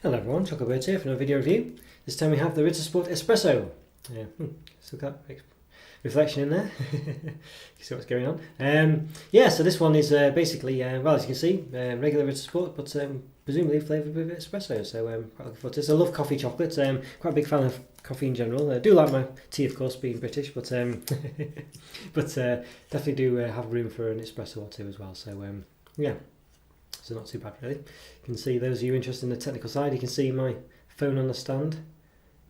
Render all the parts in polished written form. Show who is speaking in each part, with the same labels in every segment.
Speaker 1: Hello everyone, Roberto here for another video review. This time we have the Ritter Sport Espresso. Still got reflection in there. You see what's going on. So this one is basically, well, as you can see, regular Ritter Sport, but presumably flavoured with espresso. So quite looking forward to this. I love coffee chocolate. Quite a big fan of coffee in general. I do like my tea, of course, being British, but definitely do have room for an espresso or two as well. So yeah. So not too bad really. You can see, those of you interested in the technical side, you can see my phone on the stand.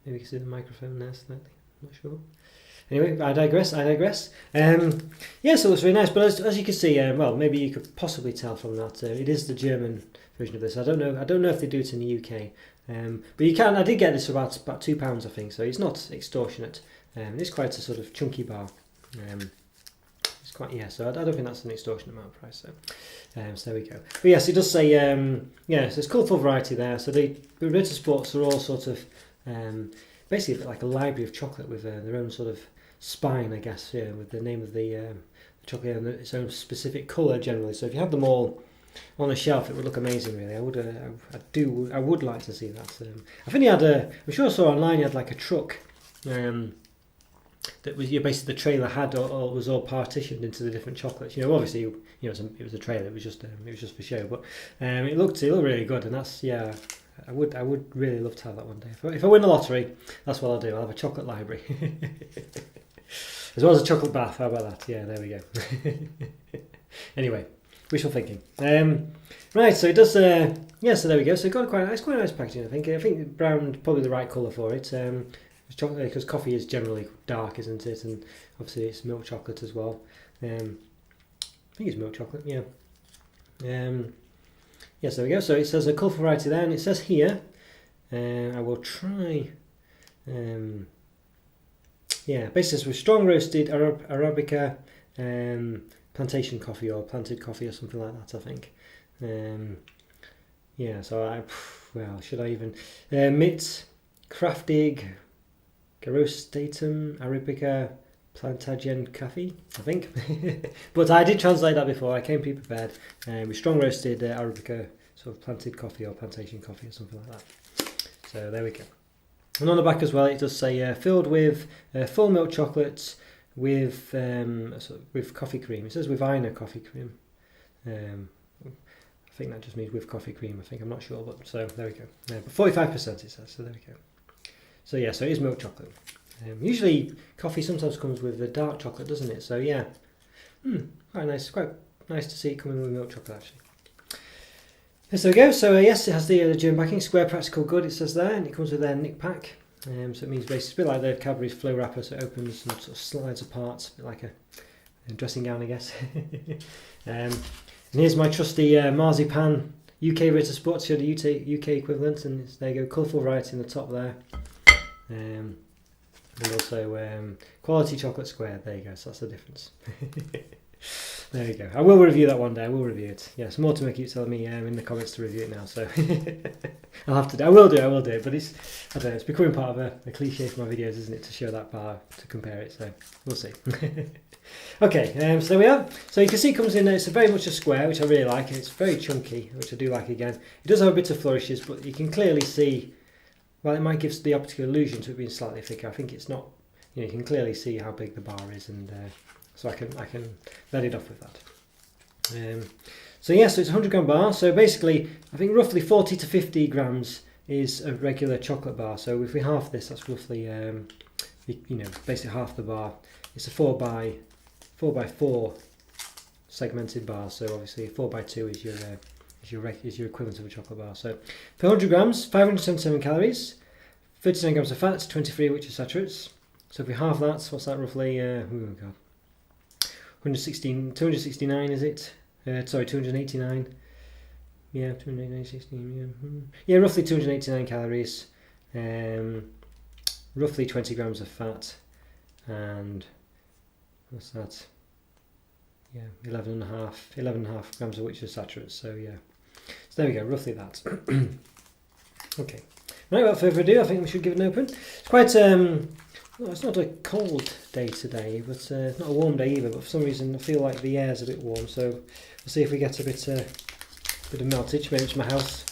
Speaker 1: Maybe you can see the microphone there slightly, I'm not sure. Anyway, I digress. So it looks really nice, but as you can see, well, maybe you could possibly tell from that, it is the German version of this. I don't know if they do it in the UK, but you can. I did get this for about £2, I think, so it's not extortionate. It's quite a sort of chunky bar. It's quite, yeah, so I don't think that's an extortionate amount of price. So there we go. But yes, it does say, so it's colourful variety there. So the Ritter Sports are all sort of basically a bit like a library of chocolate with their own sort of spine, I guess, with the name of the chocolate and its own specific colour generally. So if you had them all on a shelf, it would look amazing. Really, I would like to see that. I think he had I'm sure I saw online he had like a truck. That was basically the trailer had was all partitioned into the different chocolates. Obviously, it was a trailer. It was just for show, but it looked really good. And that's I would really love to have that one day. If I win the lottery, that's what I'll do. I'll have a chocolate library, as well as a chocolate bath. How about that? Yeah, there we go. Anyway, wishful thinking. Right, so it does. So there we go. So it got quite a nice packaging. I think brown probably the right colour for it. Chocolate, because coffee is generally dark, isn't it? And obviously it's milk chocolate as well. I think it's milk chocolate, yeah. Yes, there we go. So it says a colourful variety there, and it says here, I will try, basically it says with strong roasted Arabica plantation coffee or planted coffee or something like that, I think. Should I even, mit craftig Gerostatum Arabica Plantagen Coffee, I think. But I did translate that before. I came pre-prepared with strong roasted Arabica sort of planted coffee or plantation coffee or something like that. So there we go. And on the back as well, it does say filled with full milk chocolate with coffee cream. It says with Ina coffee cream. I think that just means with coffee cream. I'm not sure, but so there we go. But 45% it says. So there we go. So yeah, so it is milk chocolate. Usually coffee sometimes comes with the dark chocolate, doesn't it? So yeah, quite nice to see it coming with milk chocolate actually. Yes, there we go. So yes, it has the German backing, square practical good, it says there, and it comes with their nick pack. So it means basically it's a bit like the Cadbury's flow wrapper, so it opens and sort of slides apart, a bit like a dressing gown, I guess. And here's my trusty marzipan UK Ritter Sport, so the UK equivalent, and there you go, colourful variety in the top there. And also quality chocolate square, there you go, so that's the difference. There you go. I will review that one day, I will review it. Yes, more to make you tell me in the comments to review it now, so I'll have to do, I will do it, but it's becoming part of a cliche for my videos, isn't it, to show that bar, to compare it, so we'll see. Okay, so there we are. So you can see it comes in, it's very much a square, which I really like, and it's very chunky, which I do like again. It does have a bit of flourishes, but you can clearly see, well, it might give the optical illusion to it being slightly thicker. I think it's not, you can clearly see how big the bar is, and so I can let it off with that. So it's a 100 gram bar. So basically, I think roughly 40 to 50 grams is a regular chocolate bar. So if we half this, that's roughly, basically half the bar. It's a 4 by 4 segmented bar. So obviously 4 by 2 is your equivalent of a chocolate bar. So per 100 grams, 577 calories, 39 grams of fat, 23 which are saturates. So if we halve that, what's that roughly? 269 is it? 289. Yeah, 289, yeah, roughly 289 calories, roughly 20 grams of fat, and what's that? Yeah, 11.5 grams of which are saturates. So yeah, so there we go, roughly that. Okay, right, without further ado, I think we should give it an open. It's quite well, it's not a cold day today, but it's not a warm day either, but for some reason I feel like the air's a bit warm, so we'll see if we get a bit of meltage. Maybe it's my house.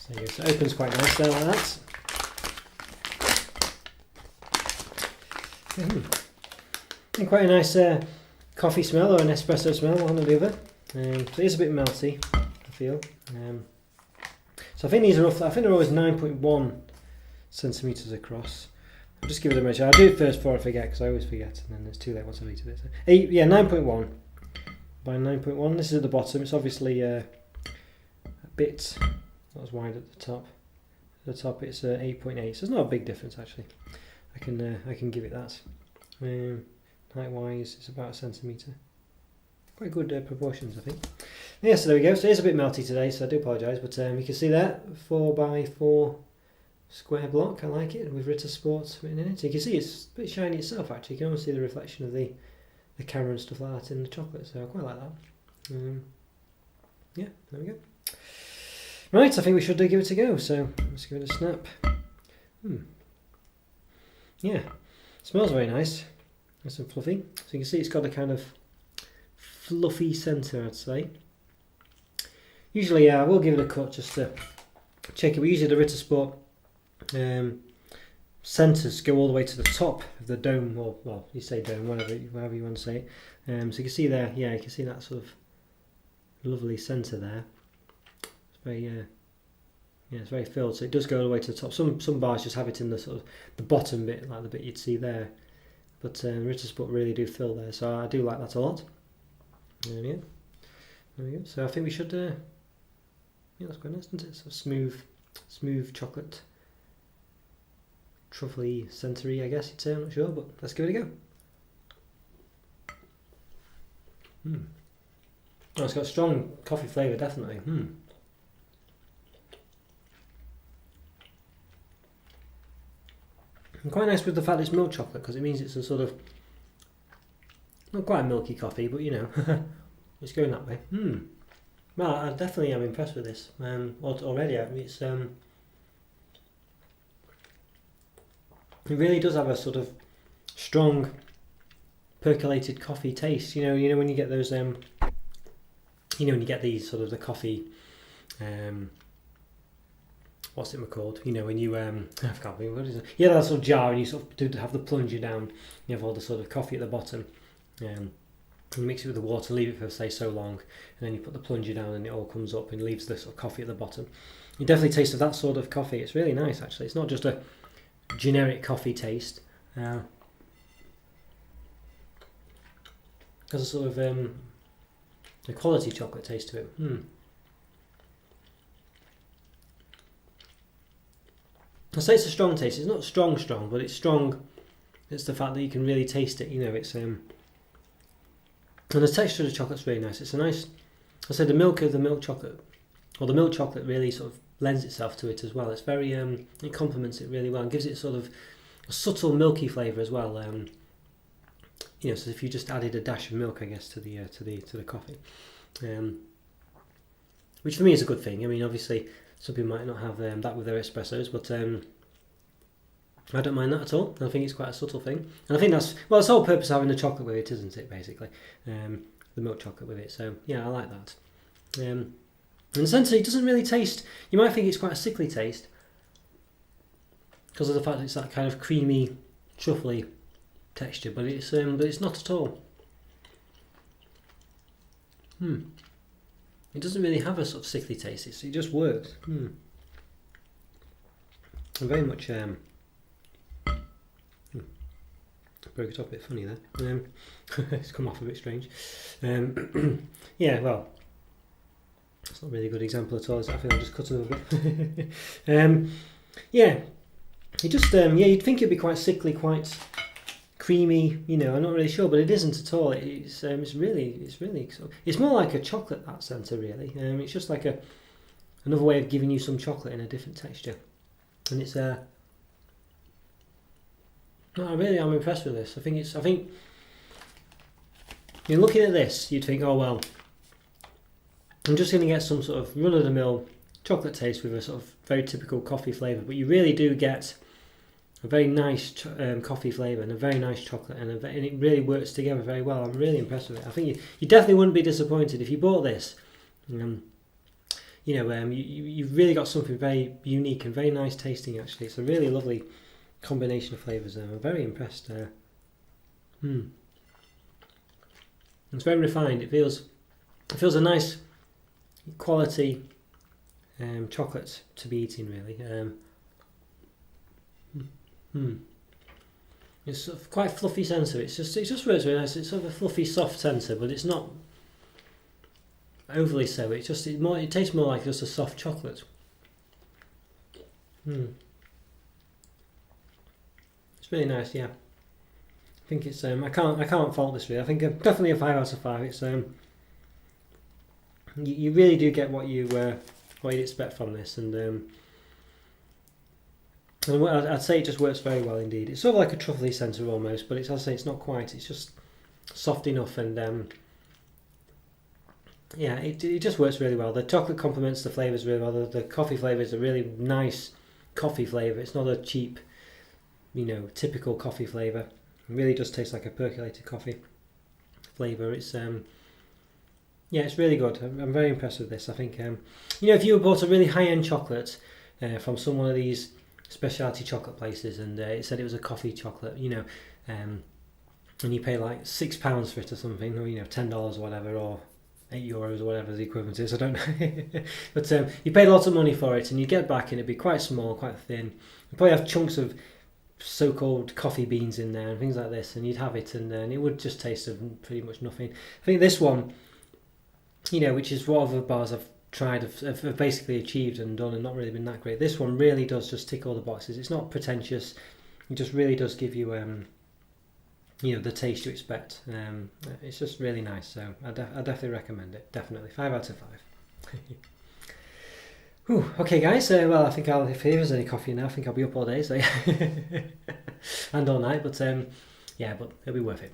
Speaker 1: So, there you go. So it opens quite nice there like that. And quite a nice coffee smell, or an espresso smell, one or the other. So it is a bit melty, I feel. So I think these are roughly, I think they're always 9.1 centimetres across. I'll just give it a measure. I'll do it first before I forget, because I always forget, and then it's too late once I've eaten it. So 9.1 by 9.1. This is at the bottom. It's obviously a bit not as wide at the top. At the top it's 8.8, so it's not a big difference actually. I can give it that. Height wise, it's about a centimetre. Quite good proportions, I think. Yeah, so there we go. So it is a bit melty today, so I do apologise, but you can see that 4x4 square block. I like it with Ritter Sport written in it. So you can see it's a bit shiny itself actually. You can almost see the reflection of the camera and stuff like that in the chocolate, so I quite like that. Yeah, there we go. Right, I think we should give it a go, so let's give it a snap. Yeah, smells very nice. Nice and fluffy. So you can see it's got a kind of fluffy centre, I'd say. Usually I will give it a cut just to check it. We usually the Ritter Sport centres go all the way to the top of the dome, or well, you say dome, however you want to say it. So you can see there, yeah, you can see that sort of lovely centre there. It's very, yeah, it's very filled. So it does go all the way to the top. Some bars just have it in the sort of the bottom bit, like the bit you'd see there. But Ritter Sport really do fill there, so I do like that a lot. There we go. There we go. So I think we should. Yeah, that's quite nice, isn't it? So smooth chocolate, truffly, centre-y, I guess you'd say. I'm not sure, but let's give it a go. Oh, it's got strong coffee flavour, definitely. And quite nice with the fact it's milk chocolate, because it means it's a sort of not quite a milky coffee, but you know, it's going that way. Well, I definitely am impressed with this. Already, it's it really does have a sort of strong percolated coffee taste. You know when you get those when you get these sort of the coffee, what's it called? You know when you I can't think what is it? Yeah, that sort of jar, and you sort of do have the plunger down. You have all the sort of coffee at the bottom. You mix it with the water, leave it for say so long, and then you put the plunger down, and it all comes up and leaves the sort of coffee at the bottom. You definitely taste of that sort of coffee. It's really nice actually. It's not just a generic coffee taste. There's a sort of a quality chocolate taste to it. I say it's a strong taste. It's not strong, but it's strong. It's the fact that you can really taste it. You know, it's and the texture of the chocolate's really nice. It's a nice. I said the milk of the milk chocolate, or the milk chocolate, really sort of lends itself to it as well. It's very it complements it really well and gives it sort of a subtle milky flavour as well. You know, so if you just added a dash of milk, I guess, to the coffee, which for me is a good thing. I mean, obviously, some people might not have that with their espressos, but I don't mind that at all. I think it's quite a subtle thing, and I think that's the whole purpose of having the chocolate with it, isn't it? Basically, the milk chocolate with it. So yeah, I like that. And essentially, it doesn't really taste. You might think it's quite a sickly taste because of the fact that it's that kind of creamy, truffly texture, but it's not at all. It doesn't really have a sort of sickly taste. It just works. And very much. Broke it off a bit funny there. It's come off a bit strange. Yeah, well, that's not really a good example at all. I think I'll just cut it a bit. Yeah, it just you'd think it'd be quite sickly, quite creamy. You know, I'm not really sure, but it isn't at all. It's really it's more like a chocolate, that centre really. It's just like another way of giving you some chocolate in a different texture, and it's No, I'm impressed with this. I think you're looking at this, you'd think, oh well, I'm just going to get some sort of run-of-the-mill chocolate taste with a sort of very typical coffee flavour, but you really do get a very nice coffee flavour and a very nice chocolate, and it really works together very well. I'm really impressed with it. I think you definitely wouldn't be disappointed if you bought this. You you've really got something very unique and very nice tasting. Actually, it's a really lovely combination of flavours. I'm very impressed. It's very refined. It feels a nice quality chocolate to be eating, really. It's sort of quite fluffy centre. It just works really nice. It's sort of a fluffy, soft centre, but it's not overly so. It tastes more like just a soft chocolate. It's really nice, yeah. I think it's I can't fault this really. I think definitely a 5 out of 5. It's you really do get what you'd expect from this, and I'd say it just works very well indeed. It's sort of like a truffly centre almost, but I'd say it's not quite. It's just soft enough, and it just works really well. The chocolate complements the flavours really well. The coffee flavour is a really nice coffee flavour. It's not a cheap, typical coffee flavour. It really does taste like a percolated coffee flavour. It's it's really good. I'm very impressed with this. I think if you bought a really high-end chocolate from some one of these specialty chocolate places, and it said it was a coffee chocolate, and you pay like £6 for it or something, or $10 or whatever, or €8 or whatever the equivalent is, I don't know. But you paid lots of money for it, and you get back and it'd be quite small, quite thin. You probably have chunks of so-called coffee beans in there and things like this, and you'd have it, and it would just taste of pretty much nothing. I think this one, which is what other bars I've tried have basically achieved and done and not really been that great. This one really does just tick all the boxes. It's not pretentious. It just really does give you the taste you expect. It's just really nice. So I definitely recommend it. Definitely 5 out of 5. Whew, okay, guys. Well, I think if there is any coffee now, I think I'll be up all day, so and all night. But but it'll be worth it.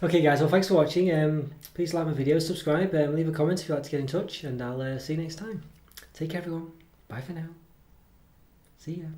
Speaker 1: Okay, guys. Well, thanks for watching. Please like my videos, subscribe, leave a comment if you'd like to get in touch, and I'll see you next time. Take care, everyone. Bye for now. See ya.